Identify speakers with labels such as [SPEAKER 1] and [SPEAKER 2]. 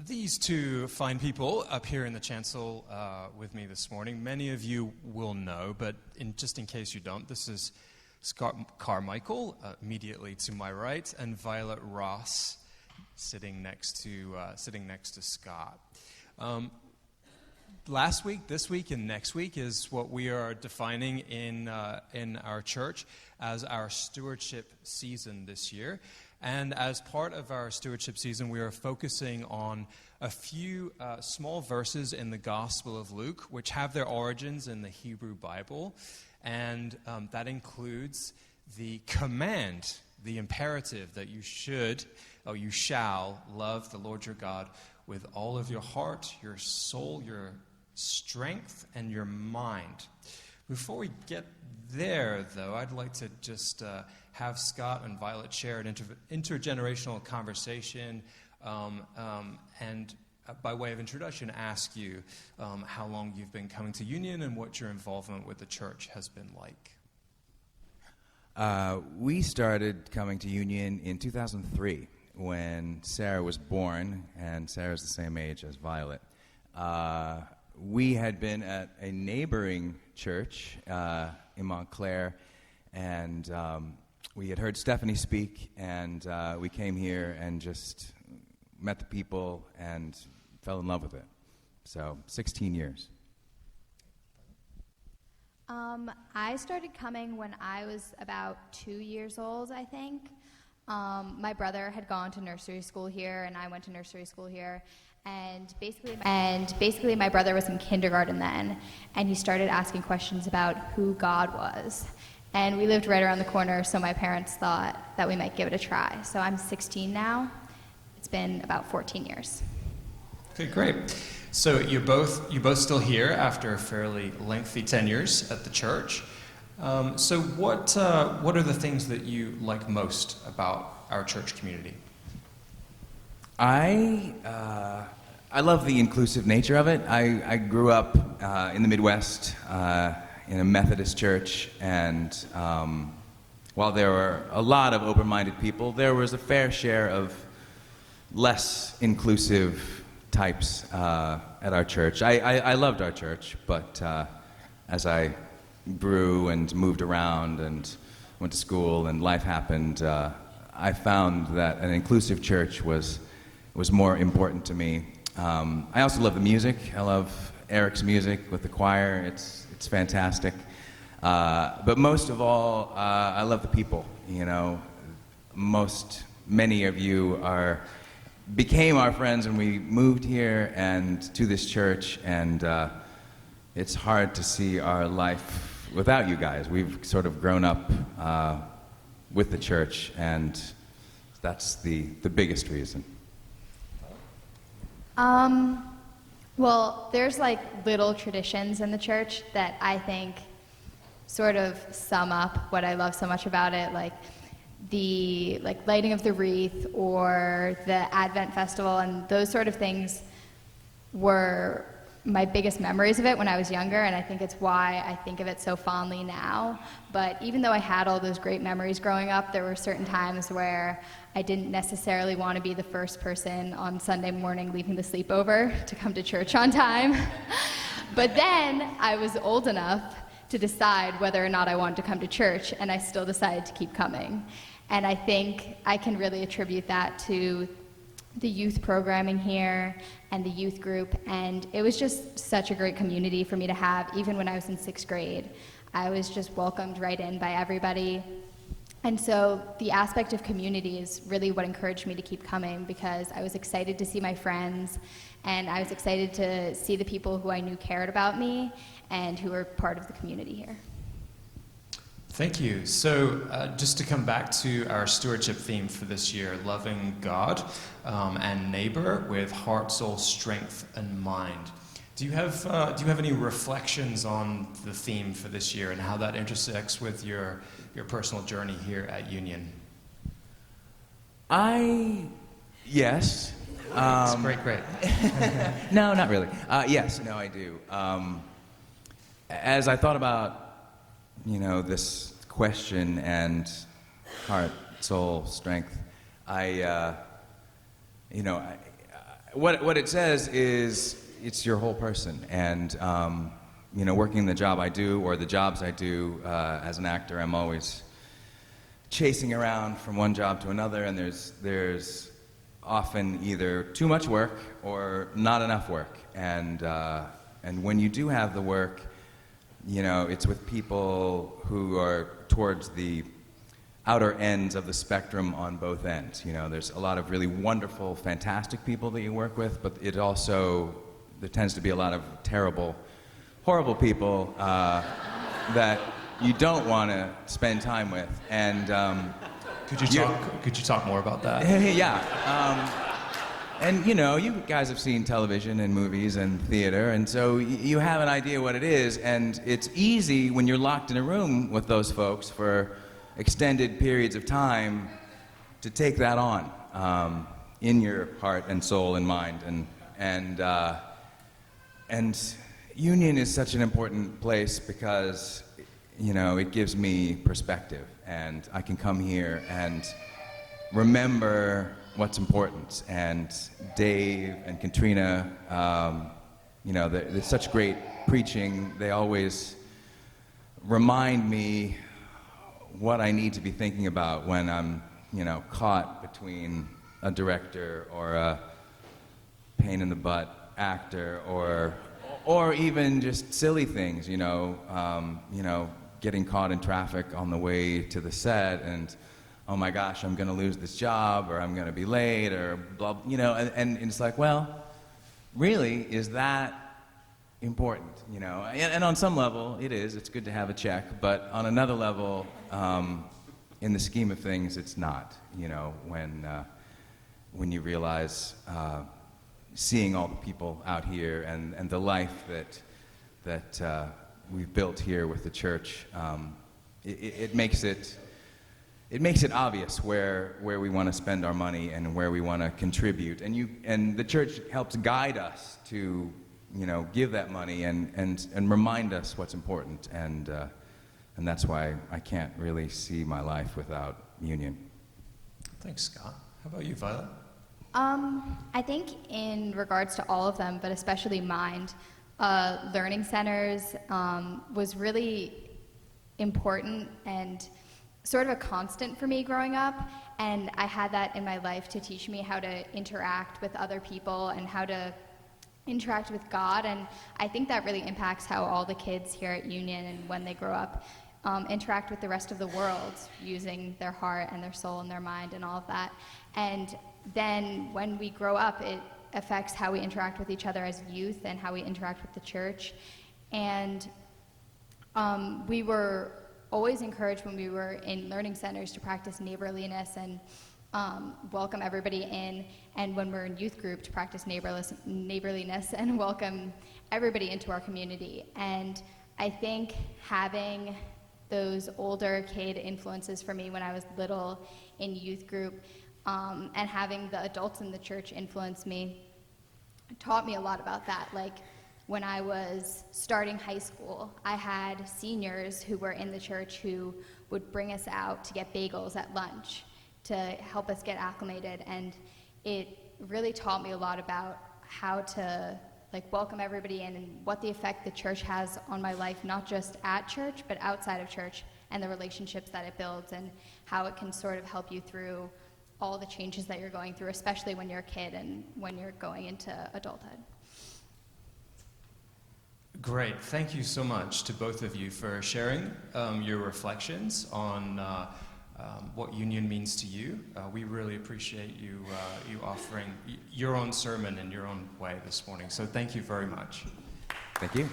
[SPEAKER 1] these two fine people up here in the chancel with me this morning, many of you will know, but just in case you don't, this is Scott Carmichael, immediately to my right, and Violet Ross, sitting next to Scott. Last week, this week, and next week is what we are defining in our church as our stewardship season this year. And as part of our stewardship season, we are focusing on a few small verses in the Gospel of Luke, which have their origins in the Hebrew Bible. And that includes the command, the imperative that you shall love the Lord your God with all of your heart, your soul, your strength, and your mind. Before we get there, though, I'd like to just have Scott and Violet share an intergenerational conversation, and by way of introduction, ask you how long you've been coming to Union and what your involvement with the church has been like.
[SPEAKER 2] We started coming to Union in 2003 when Sarah was born, and Sarah's the same age as Violet. We had been at a neighboring church in Montclair, and we had heard Stephanie speak, and we came here and just met the people and fell in love with it. So, 16 years.
[SPEAKER 3] I started coming when I was about 2 years old, I think. My brother had gone to nursery school here, and I went to nursery school here. And basically, my brother was in kindergarten then, and he started asking questions about who God was. And we lived right around the corner, so my parents thought that we might give it a try. So I'm 16 now. It's been about 14 years.
[SPEAKER 1] Okay, great. So you're both still here after fairly lengthy tenures at the church. So what are the things that you like most about our church community?
[SPEAKER 2] I love the inclusive nature of it. I grew up in the Midwest in a Methodist church, and while there were a lot of open-minded people, there was a fair share of less inclusive types at our church. I loved our church, but as I grew and moved around and went to school and life happened, I found that an inclusive church was more important to me. I also love the music. I love Eric's music with the choir. It's fantastic. But most of all, I love the people. You know, many of you became our friends when we moved here and to this church, and it's hard to see our life without you guys. We've sort of grown up with the church, and that's the biggest reason.
[SPEAKER 3] Well, there's like little traditions in the church that I think sort of sum up what I love so much about it, like the lighting of the wreath or the Advent festival, and those sort of things were my biggest memories of it when I was younger, and I think it's why I think of it so fondly now. But even though I had all those great memories growing up, there were certain times where I didn't necessarily want to be the first person on Sunday morning leaving the sleepover to come to church on time. But then I was old enough to decide whether or not I wanted to come to church, and I still decided to keep coming. And I think I can really attribute that to the youth programming here and the youth group, and it was just such a great community for me to have. Even when I was in 6th grade, I was just welcomed right in by everybody. And so the aspect of community is really what encouraged me to keep coming, because I was excited to see my friends, and I was excited to see the people who I knew cared about me and who were part of the community here.
[SPEAKER 1] Thank you. So just to come back to our stewardship theme for this year, loving God and neighbor with heart, soul, strength, and mind. Do you have any reflections on the theme for this year and how that intersects with your personal journey here at Union?
[SPEAKER 2] Yes.
[SPEAKER 1] Great.
[SPEAKER 2] No, not really. Yes, no, I do. As I thought about this question and heart, soul, strength, what it says is it's your whole person. And, working the job I do or the jobs I do as an actor, I'm always chasing around from one job to another, and there's often either too much work or not enough work. And when you do have the work, it's with people who are towards the outer ends of the spectrum on both ends. There's a lot of really wonderful, fantastic people that you work with, but there tends to be a lot of terrible, horrible people that you don't want to spend time with. And
[SPEAKER 1] could you talk more about that?
[SPEAKER 2] Yeah. And you guys have seen television and movies and theater, and so you have an idea what it is, and it's easy when you're locked in a room with those folks for extended periods of time to take that on in your heart and soul and mind, and Union is such an important place because it gives me perspective, and I can come here and remember what's important. And Dave and Katrina, there's such great preaching. They always remind me what I need to be thinking about when I'm, caught between a director or a pain in the butt actor or even just silly things, getting caught in traffic on the way to the set, and oh my gosh, I'm going to lose this job, or I'm going to be late, or blah, and it's like, well, really, is that important, And on some level, it is. It's good to have a check, but on another level, in the scheme of things, it's not, when you realize seeing all the people out here and the life that we've built here with the church, it makes it obvious where we want to spend our money and where we want to contribute, and the church helps guide us to give that money and remind us what's important, and that's why I can't really see my life without Union.
[SPEAKER 1] Thanks, Scott. How about you, Violet?
[SPEAKER 3] I think in regards to all of them, but especially Mind, learning centers was really important and sort of a constant for me growing up, and I had that in my life to teach me how to interact with other people and how to interact with God, and I think that really impacts how all the kids here at Union and when they grow up interact with the rest of the world using their heart and their soul and their mind and all of that. And then when we grow up, it affects how we interact with each other as youth and how we interact with the church. And we were always encouraged when we were in learning centers to practice neighborliness and welcome everybody in, and when we're in youth group to practice neighborliness and welcome everybody into our community. And I think having those older kid influences for me when I was little in youth group, and having the adults in the church influence me, taught me a lot about that. Like when I was starting high school, I had seniors who were in the church who would bring us out to get bagels at lunch to help us get acclimated, and it really taught me a lot about how to welcome everybody in and what the effect the church has on my life, not just at church, but outside of church, and the relationships that it builds and how it can sort of help you through all the changes that you're going through, especially when you're a kid and when you're going into adulthood.
[SPEAKER 1] Great. Thank you so much to both of you for sharing your reflections on what Union means to you. We really appreciate you offering your own sermon in your own way this morning. So thank you very much.
[SPEAKER 2] Thank you.